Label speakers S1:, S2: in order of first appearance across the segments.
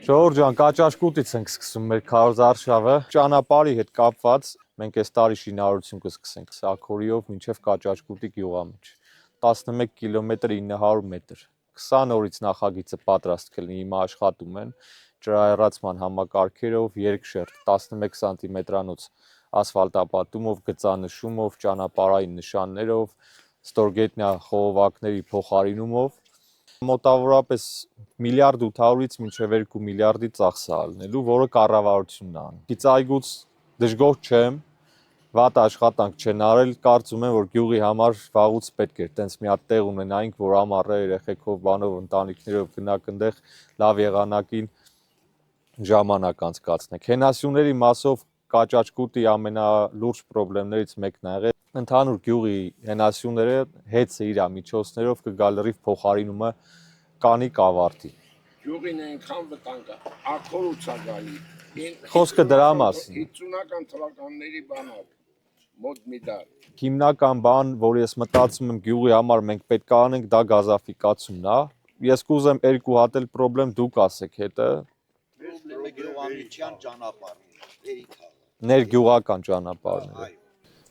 S1: Ժողովուրդ ջան, Կաճաշկուտից ենք սկսում մեր քարոզարշավը, ճանապարհի հետ կապված մենք այս տարի շինարարություն կսկսենք Սաքորիով մինչև Կաճաշկուտի գյուղամիջ 11 կիլոմետր 900 մետր 20 օրից նախագիծը պատրաստ կլինի, հիմա աշխատում են ջրահեռացման համակարգերով, երկշերտ 11 սանտիմետրանոց ասֆալտապատումով, գծանշումով, ճանապարհային նշաններով, ստորգետնյա խողովակների փոխարինումով մոտավորապես 1.8 մինչև 2 միլիարդի ծախս է ալնելու, որը կառավարությունն է անում։ Գիծայգուց դժգոհ չեմ, վատ աշխատանք չեն արել, կարծում եմ, որ գյուղի համար վաղուց պետք էր տենց մի հատ տեղ ունենայինք, որ ամառը երեխեքով, բանով, ընտանիքներով գնանք այնտեղ լավ եղանակին ժամանակ անցկացնենք։ Հենասյուների մասով Կաճաշկուտի ամենալուրջ խնդիրներից մեկն է եղել ընդհանուր գյուղի հենասյուները հեծը իր միջոցներով կգա լրիվ փոխարինումը կանի կավարտի։
S2: Գյուղին այնքան վտանգ է, աքորուց է գալի։
S1: Խոսքը դրա մասին։
S2: 50-ական թվականների բան է, մոտ մի դար։
S1: Հիմնական բան, որ ես մտածում եմ գյուղի համար մենք պետք է անենք, դա գազաֆիկացումն է։ Ես կուզեմ երկու հատ էլ խնդրեմ դուք ասեք հետը։
S3: Պրոբլեմը գյուղամիջյան ճանապարհն է,
S1: Ներգյուղական ճանապարհները։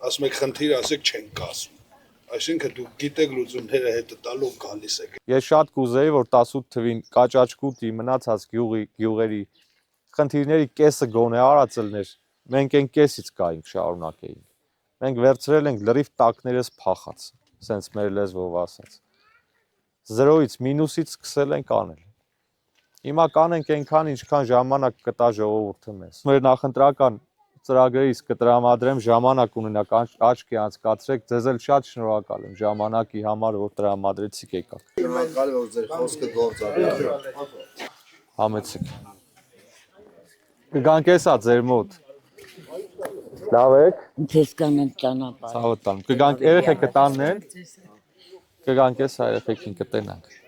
S4: Ասում եք խնդիր ասեք չենք կասում։ Այսինքն դուք գիտեք լուծումները հետը տալով գալիս եք։
S1: Ես շատ կուզեի, որ 18 թվին Կաճաշկուտի մնացած գյուղերի խնդիրների կեսը գոնե արածելներ, մենք այն կեսից գայինք շարունակեինք։ Մենք վերցրել ենք լրիվ տակներս փախած, սենց մեր լեզվով ասած։ 0-ից մինուսից սկսել ենք անել։ Հիմա կանենք այնքան, ինչքան ժամանակ կտա ժողովուրդը մեզ։ Մեր նախընտրական ծրագրերից կտրամադրեմ, ժամանակ ունենաք աչքի անցկացրեք, ձեզ էլ շատ շնորհակալ եմ ժամանակի համար, որ տրամադրեցիք եկաք։
S3: շնորհակալ որ ձեր խոսքը գործադիր։
S1: Համեցեք։ Կգանք էսա ձեր մոտ։ Լավ եք։
S5: Ձեզ կանեմ ճանապարհ։
S1: Ցավը տանում։ Կգանք երեխեքը տանն են։ Կգանք էսա երեխեքին կտենանք։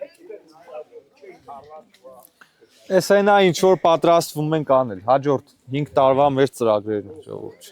S1: Էս այն է, ինչ որ պատրաստվում ենք անել, հաջորդ 5 տարվա մեր ծրագրերն են ժողովուրդ։